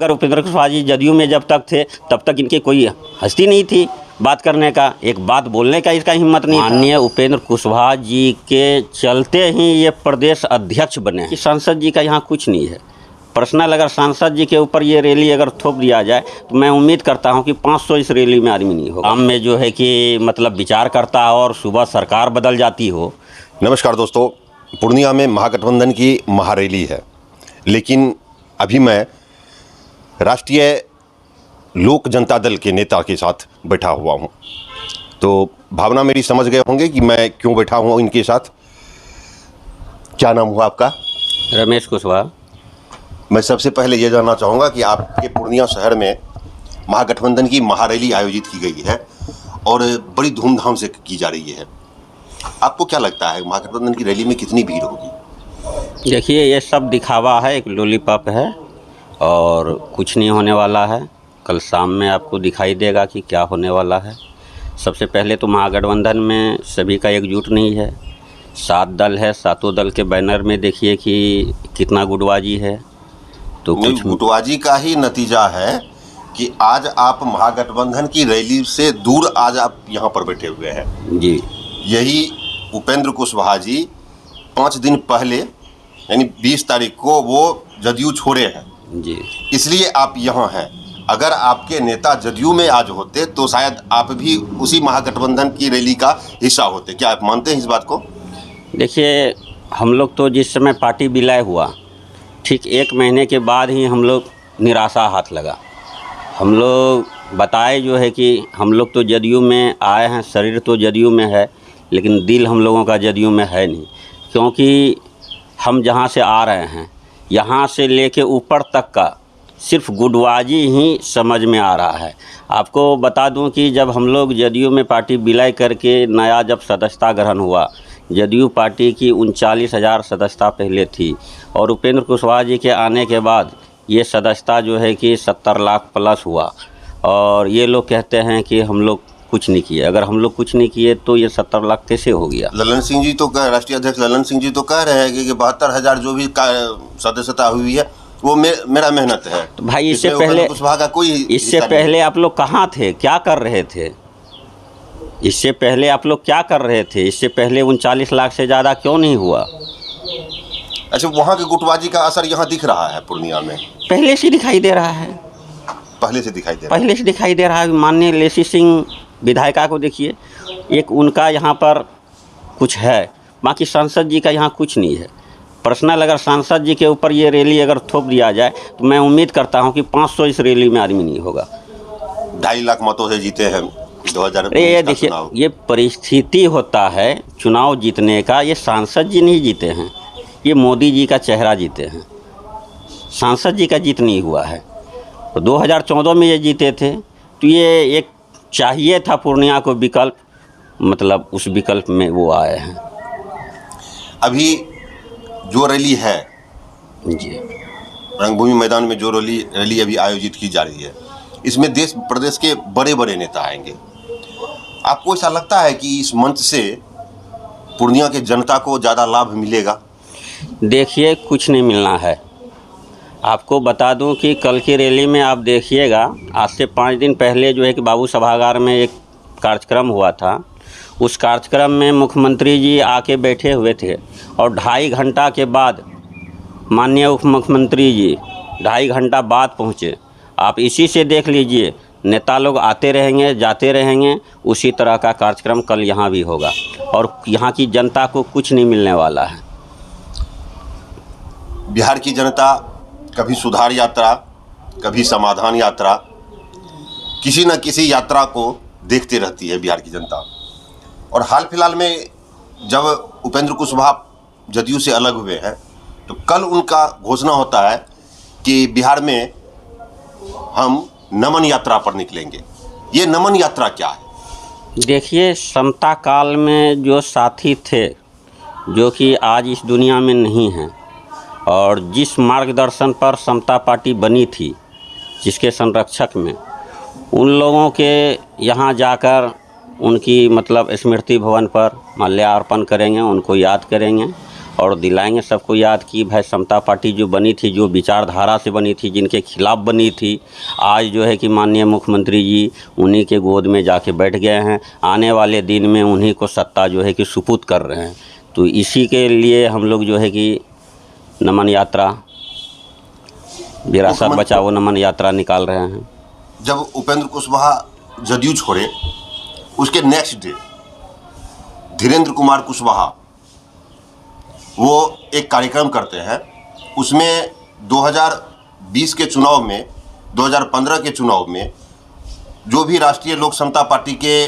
अगर उपेंद्र कुशवाहा जी जदयू में जब तक थे तब तक इनकी कोई हस्ती नहीं थी बात करने का, एक बात बोलने का इसका हिम्मत नहीं। माननीय उपेंद्र कुशवाहा जी के चलते ही ये प्रदेश अध्यक्ष बने हैं। सांसद जी का यहाँ कुछ नहीं है। पर्सनल अगर सांसद जी के ऊपर ये रैली अगर थोप दिया जाए तो मैं उम्मीद करता हूँ कि 500 इस रैली में आदमी नहीं होगा। आम में जो है कि मतलब विचार करता है और सुबह सरकार बदल जाती हो। नमस्कार दोस्तों, पूर्णिया में महागठबंधन की महारैली है, लेकिन अभी मैं राष्ट्रीय लोक जनता दल के नेता के साथ बैठा हुआ हूं। तो भावना मेरी समझ गए होंगे कि मैं क्यों बैठा हुआ इनके साथ। क्या नाम हुआ आपका? रमेश कुशवाहा। मैं सबसे पहले ये जानना चाहूँगा कि आपके पूर्णिया शहर में महागठबंधन की महारैली आयोजित की गई है और बड़ी धूमधाम से की जा रही है। आपको क्या लगता है महागठबंधन की रैली में कितनी भीड़ होगी? देखिए, ये सब दिखावा है, एक लॉलीपॉप है और कुछ नहीं होने वाला है। कल शाम में आपको दिखाई देगा कि क्या होने वाला है। सबसे पहले तो महागठबंधन में सभी का एकजुट नहीं है। 7 दल है, 7 दल के बैनर में देखिए कि कितना गुटबाजी है। तो कुछ गुटबाजी का ही नतीजा है कि आज आप महागठबंधन की रैली से दूर आज आप यहाँ पर बैठे हुए हैं। जी, यही उपेंद्र कुशवाहा जी 5 दिन पहले यानी 20 तारीख को वो जदयू छोड़े हैं जी, इसलिए आप यहाँ हैं। अगर आपके नेता जदयू में आज होते तो शायद आप भी उसी महागठबंधन की रैली का हिस्सा होते। क्या आप मानते हैं इस बात को? देखिए, हम लोग तो जिस समय पार्टी विलय हुआ ठीक 1 महीने के बाद ही हम लोग निराशा हाथ लगा। हम लोग बताए जो है कि हम लोग तो जदयू में आए हैं, शरीर तो जदयू में है लेकिन दिल हम लोगों का जदयू में है नहीं। क्योंकि हम जहाँ से आ रहे हैं यहाँ से लेके ऊपर तक का सिर्फ गुटबाजी ही समझ में आ रहा है। आपको बता दूं कि जब हम लोग जदयू में पार्टी विलय करके नया जब सदस्यता ग्रहण हुआ, जदयू पार्टी की 39,000 सदस्यता पहले थी और उपेंद्र कुशवाहा जी के आने के बाद ये सदस्यता जो है कि 70 लाख प्लस हुआ। और ये लोग कहते हैं कि हम लोग कुछ नहीं किए। अगर हम लोग कुछ नहीं किए तो ये 70 लाख कैसे हो गया? ललन सिंह जी तो राष्ट्रीय अध्यक्ष ललन सिंह जी तो कह रहे हैं कि 72,000 जो भी सदस्यता हुई है वो मेरा मेहनत है। तो भाई इससे पहले आप लोग कहाँ थे, क्या कर रहे थे? इससे पहले आप लोग क्या कर रहे थे? इससे पहले 39 लाख से ज़्यादा क्यों नहीं हुआ? अच्छा, वहाँ की गुटबाजी का असर यहाँ दिख रहा है पूर्णिया में? पहले से दिखाई दे रहा है। पहले से दिखाई दे रहा है। माननीय लेसी सिंह विधायिका को देखिए, एक उनका यहाँ पर कुछ है, बाकी सांसद जी का यहाँ कुछ नहीं है। पर्सनल अगर सांसद जी के ऊपर ये रैली अगर थोप दिया जाए तो मैं उम्मीद करता हूँ कि 500 इस रैली में आदमी नहीं होगा। 2.5 लाख मतों से जीते हैं 2019 ये देखिए, ये परिस्थिति होता है चुनाव जीतने का। ये सांसद जी नहीं जीते हैं, ये मोदी जी का चेहरा जीते हैं। सांसद जी का जीत नहीं हुआ है। तो 2014 में ये जीते थे तो ये एक चाहिए था पूर्णिया को विकल्प, मतलब उस विकल्प में वो आए हैं। अभी जो रैली है जी, रंगभूमि मैदान में जो रैली अभी आयोजित की जा रही है, इसमें देश प्रदेश के बड़े बड़े नेता आएंगे। आपको ऐसा लगता है कि इस मंच से पूर्णिया के जनता को ज़्यादा लाभ मिलेगा? देखिए, कुछ नहीं मिलना है। आपको बता दूं कि कल की रैली में आप देखिएगा, आज से 5 दिन पहले जो है कि बाबू सभागार में एक कार्यक्रम हुआ था। उस कार्यक्रम में मुख्यमंत्री जी आके बैठे हुए थे और 2.5 घंटा के बाद माननीय उप मुख्यमंत्री जी 2.5 घंटा बाद पहुँचे। आप इसी से देख लीजिए, नेता लोग आते रहेंगे जाते रहेंगे। उसी तरह का कार्यक्रम कल यहाँ भी होगा और यहाँ की जनता को कुछ नहीं मिलने वाला है। बिहार की जनता कभी सुधार यात्रा, कभी समाधान यात्रा, किसी न किसी यात्रा को देखते रहती है बिहार की जनता। और हाल फिलहाल में जब उपेंद्र कुशवाहा जदयू से अलग हुए हैं तो कल उनका घोषणा होता है कि बिहार में हम नमन यात्रा पर निकलेंगे। ये नमन यात्रा क्या है? देखिए, समता काल में जो साथी थे जो कि आज इस दुनिया में नहीं हैं और जिस मार्गदर्शन पर समता पार्टी बनी थी, जिसके संरक्षक में, उन लोगों के यहाँ जाकर उनकी मतलब स्मृति भवन पर माल्यार्पण करेंगे, उनको याद करेंगे और दिलाएंगे सबको याद कि भाई समता पार्टी जो बनी थी, जो विचारधारा से बनी थी, जिनके खिलाफ बनी थी, आज जो है कि माननीय मुख्यमंत्री जी उन्हीं के गोद में जाके बैठ गए हैं। आने वाले दिन में उन्हीं को सत्ता जो है कि सुपुर्द कर रहे हैं। तो इसी के लिए हम लोग जो है कि नमन यात्रा, विरासत बचाओ नमन यात्रा निकाल रहे हैं। जब उपेंद्र कुशवाहा जदयू छोड़े, उसके नेक्स्ट डे धीरेन्द्र कुमार कुशवाहा वो एक कार्यक्रम करते हैं। उसमें 2020 के चुनाव में, 2015 के चुनाव में जो भी राष्ट्रीय लोक समता पार्टी के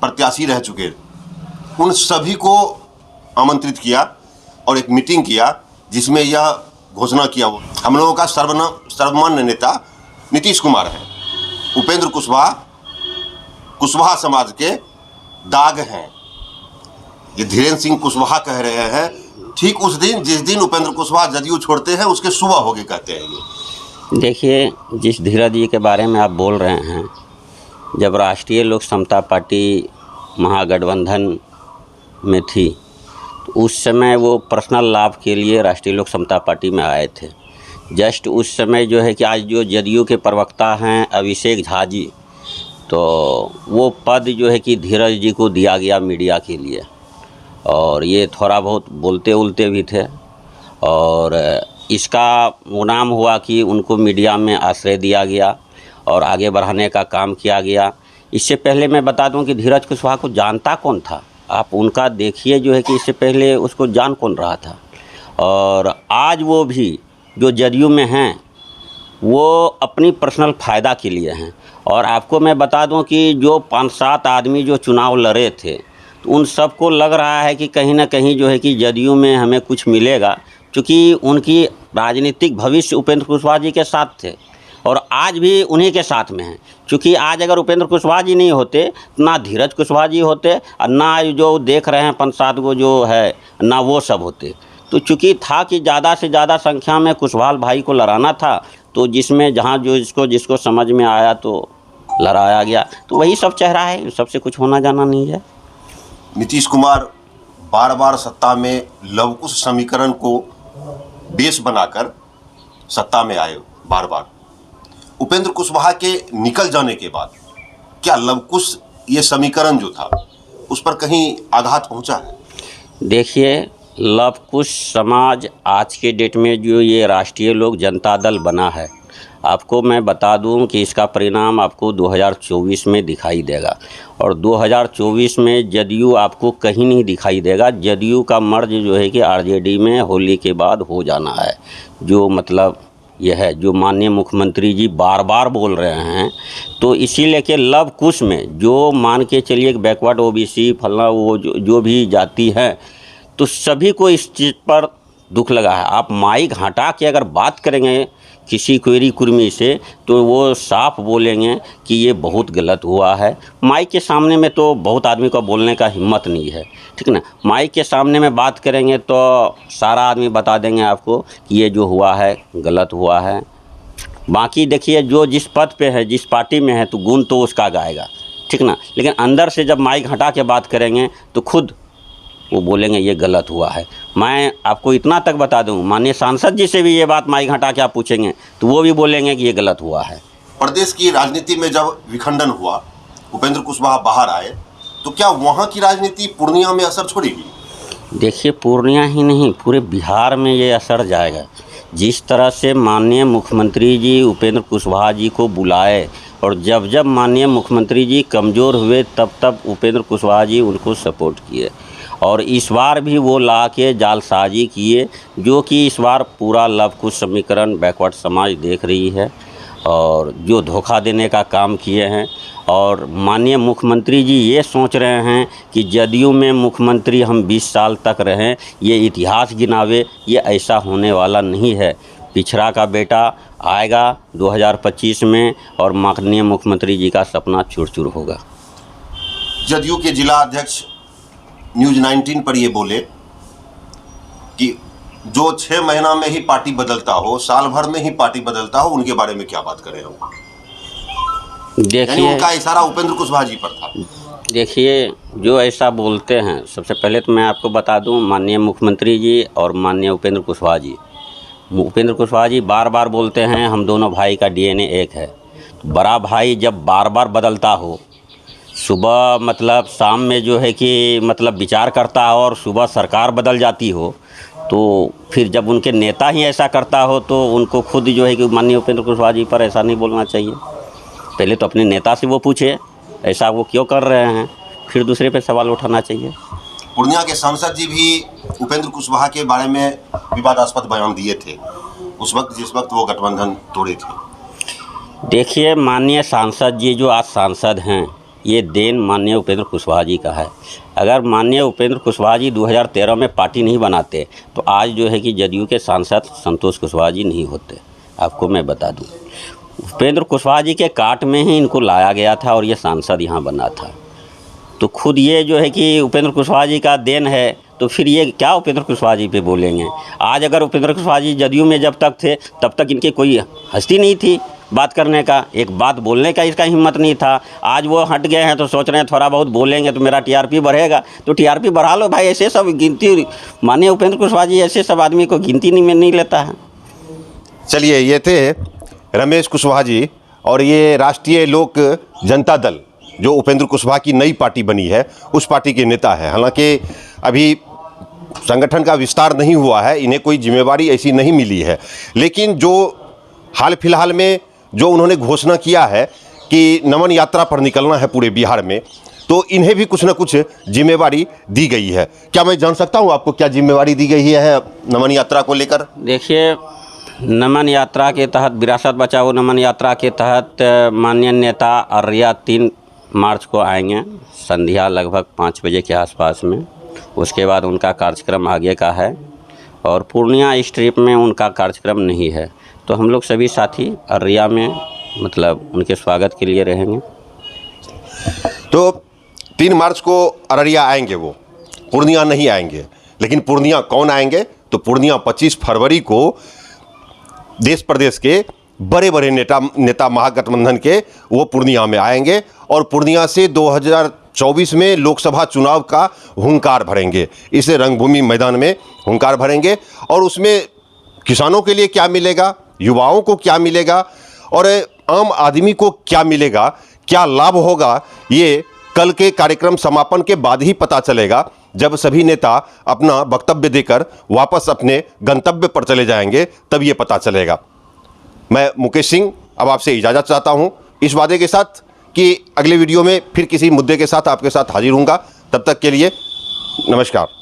प्रत्याशी रह चुके, उन सभी को आमंत्रित किया और एक मीटिंग किया, जिसमें यह घोषणा किया, वो हम लोगों का सर्वमान्य नेता नीतीश कुमार है, उपेंद्र कुशवाहा कुशवाहा समाज के दाग हैं। ये धीरेन्द्र सिंह कुशवाहा कह रहे हैं, ठीक उस दिन जिस दिन उपेंद्र कुशवाहा जदयू छोड़ते हैं उसके सुबह हो गए, कहते हैं ये। देखिए, जिस धीरज जी के बारे में आप बोल रहे हैं, जब राष्ट्रीय लोक समता पार्टी महागठबंधन में थी तो उस समय वो पर्सनल लाभ के लिए राष्ट्रीय लोक समता पार्टी में आए थे। जस्ट उस समय जो है कि आज जो जदयू के प्रवक्ता हैं अभिषेक झा जी, तो वो पद जो है कि धीरज जी को दिया गया मीडिया के लिए, और ये थोड़ा बहुत बोलते उलते भी थे, और इसका मुनाम हुआ कि उनको मीडिया में आश्रय दिया गया और आगे बढ़ाने का काम किया गया। इससे पहले मैं बता दूं कि धीरज कुशवाहा को जानता कौन था, आप उनका देखिए जो है कि इससे पहले उसको जान कौन रहा था। और आज वो भी जो जदयू में हैं वो अपनी पर्सनल फ़ायदा के लिए हैं। और आपको मैं बता दूं कि जो 5-7 आदमी जो चुनाव लड़े थे, तो उन सबको लग रहा है कि कहीं ना कहीं जो है कि जदयू में हमें कुछ मिलेगा, क्योंकि उनकी राजनीतिक भविष्य उपेंद्र कुशवाहा जी के साथ थे और आज भी उन्हीं के साथ में हैं। क्योंकि आज अगर उपेंद्र कुशवाहा जी नहीं होते, ना धीरज कुशवाहा जी होते और ना जो देख रहे हैं 5-7 को जो है, ना वो सब होते। तो चूँकि था कि ज़्यादा से ज़्यादा संख्या में कुशवाहा भाई को लड़ाना था, तो जिसमें जहाँ जो जिसको समझ में आया तो लड़ाया गया। तो वही सब चेहरा है, सबसे कुछ होना जाना नहीं है। नीतीश कुमार बार बार सत्ता में लवकुश समीकरण को बेस बनाकर सत्ता में आए बार बार। उपेंद्र कुशवाहा के निकल जाने के बाद क्या लवकुश ये समीकरण जो था उस पर कहीं आघात पहुंचा है? देखिए, लवकुश समाज आज के डेट में जो ये राष्ट्रीय लोक जनता दल बना है, आपको मैं बता दूं कि इसका परिणाम आपको 2024 में दिखाई देगा। और 2024 में जदयू आपको कहीं नहीं दिखाई देगा। जदयू का मर्ज जो है कि आरजेडी में होली के बाद हो जाना है। जो मतलब यह है, जो माननीय मुख्यमंत्री जी बार बार बोल रहे हैं, तो इसीलिए कि लवकुश में जो मान के चलिए कि बैकवर्ड ओबीसी फलना वो जो भी जाति है, तो सभी को इस चीज़ पर दुख लगा है। आप माइक हटा के अगर बात करेंगे किसी क्वेरी कुर्मी से, तो वो साफ बोलेंगे कि ये बहुत गलत हुआ है। माइक के सामने में तो बहुत आदमी को बोलने का हिम्मत नहीं है, ठीक ना। माइक के सामने में बात करेंगे तो सारा आदमी बता देंगे आपको कि ये जो हुआ है गलत हुआ है। बाकी देखिए, जो जिस पद पे है, जिस पार्टी में है, तो गुण तो उसका गाएगा, ठीक ना। लेकिन अंदर से जब माइक हटा के बात करेंगे तो खुद वो बोलेंगे ये गलत हुआ है। मैं आपको इतना तक बता दूं, माननीय सांसद जी से भी ये बात माइक हटा के आप पूछेंगे तो वो भी बोलेंगे कि ये गलत हुआ है। प्रदेश की राजनीति में जब विखंडन हुआ, उपेंद्र कुशवाहा बाहर आए, तो क्या वहाँ की राजनीति पूर्णिया में असर छोड़ेगी? देखिए, पूर्णिया ही नहीं, पूरे बिहार में ये असर जाएगा। जिस तरह से माननीय मुख्यमंत्री जी उपेंद्र कुशवाहा जी को बुलाए, और जब जब माननीय मुख्यमंत्री जी कमज़ोर हुए तब तब उपेंद्र कुशवाहा जी उनको सपोर्ट किए। और इस बार भी वो ला के जालसाजी किए, जो कि इस बार पूरा लवकुश समीकरण बैकवर्ड समाज देख रही है और जो धोखा देने का काम किए हैं। और माननीय मुख्यमंत्री जी ये सोच रहे हैं कि जदयू में मुख्यमंत्री हम 20 साल तक रहें, ये इतिहास गिनावे। ये ऐसा होने वाला नहीं है। पिछड़ा का बेटा आएगा 2025 में और माननीय मुख्यमंत्री जी का सपना चूर चूर होगा। जदयू के जिला अध्यक्ष न्यूज़ 19 पर ये बोले कि जो 6 महीना में ही पार्टी बदलता हो, साल भर में ही पार्टी बदलता हो, उनके बारे में क्या बात करें हम? देखिए, उनका इशारा उपेंद्र कुशवाहा जी पर था। देखिए, जो ऐसा बोलते हैं, सबसे पहले तो मैं आपको बता दूं, माननीय मुख्यमंत्री जी और माननीय उपेंद्र कुशवाहा जी, उपेंद्र कुशवाहा जी बार बार बोलते हैं हम दोनों भाई का डीएनए एक है। तो बड़ा भाई जब बार बार बदलता हो, सुबह मतलब शाम में जो है कि मतलब विचार करता हो और सुबह सरकार बदल जाती हो, तो फिर जब उनके नेता ही ऐसा करता हो तो उनको खुद जो है कि माननीय उपेंद्र कुशवाहा जी पर ऐसा नहीं बोलना चाहिए। पहले तो अपने नेता से वो पूछे ऐसा वो क्यों कर रहे हैं, फिर दूसरे पे सवाल उठाना चाहिए। पूर्णिया के सांसद जी भी उपेंद्र कुशवाहा के बारे में विवादास्पद बयान दिए थे उस वक्त जिस वक्त वो गठबंधन तोड़े थे। देखिए, माननीय सांसद जी जो आज सांसद हैं, ये देन माननीय उपेंद्र कुशवाहा जी का है। अगर माननीय उपेंद्र कुशवाहा जी 2013 में पार्टी नहीं बनाते तो आज जो है कि जदयू के सांसद संतोष कुशवाहा जी नहीं होते। आपको मैं बता दूं, उपेंद्र कुशवाहा जी के काट में ही इनको लाया गया था और ये सांसद यहाँ बना था। तो खुद ये जो है कि उपेंद्र कुशवाहा जी का देन है, तो फिर ये क्या उपेंद्र कुशवाहा जी पे बोलेंगे। आज अगर उपेंद्र कुशवाहा जी जदयू में जब तक थे तब तक इनकी कोई हस्ती नहीं थी बात करने का, एक बात बोलने का इसका हिम्मत नहीं था। आज वो हट गए हैं तो सोच रहे हैं थोड़ा बहुत बोलेंगे तो मेरा टीआरपी बढ़ेगा। तो टीआरपी बढ़ा लो भाई, ऐसे सब गिनती माननीय उपेंद्र कुशवाहा जी ऐसे सब आदमी को गिनती में नहीं लेता है। चलिए, ये थे रमेश कुशवाहा जी और ये राष्ट्रीय लोक जनता दल जो उपेंद्र कुशवाहा की नई पार्टी बनी है उस पार्टी के नेता है। हालांकि अभी संगठन का विस्तार नहीं हुआ है, इन्हें कोई जिम्मेवारी ऐसी नहीं मिली है, लेकिन जो हाल फिलहाल में जो उन्होंने घोषणा किया है कि नमन यात्रा पर निकलना है पूरे बिहार में, तो इन्हें भी कुछ न कुछ जिम्मेवारी दी गई है। क्या मैं जान सकता हूं आपको क्या जिम्मेवारी दी गई है नमन यात्रा को लेकर? देखिए, नमन यात्रा के तहत, विरासत बचाओ नमन यात्रा के तहत माननीय नेता अररिया 3 मार्च को आएंगे, संध्या लगभग 5 बजे के आसपास में। उसके बाद उनका कार्यक्रम आगे का है और पूर्णिया स्ट्रिप में उनका कार्यक्रम नहीं है। तो हम लोग सभी साथी अररिया में मतलब उनके स्वागत के लिए रहेंगे। तो 3 मार्च को अररिया आएंगे, वो पूर्णिया नहीं आएंगे। लेकिन पूर्णिया कौन आएंगे? तो पूर्णिया 25 फरवरी को देश प्रदेश के बड़े बड़े नेता महागठबंधन के वो पूर्णिया में आएंगे और पूर्णिया से 2024 में लोकसभा चुनाव का हुंकार भरेंगे। इस रंगभूमि मैदान में हुंकार भरेंगे और उसमें किसानों के लिए क्या मिलेगा, युवाओं को क्या मिलेगा और आम आदमी को क्या मिलेगा, क्या लाभ होगा, ये कल के कार्यक्रम समापन के बाद ही पता चलेगा, जब सभी नेता अपना वक्तव्य देकर वापस अपने गंतव्य पर चले जाएंगे, तब ये पता चलेगा। मैं मुकेश सिंह अब आपसे इजाज़त चाहता हूं इस वादे के साथ कि अगले वीडियो में फिर किसी मुद्दे के साथ आपके साथ हाजिर होऊंगा। तब तक के लिए नमस्कार।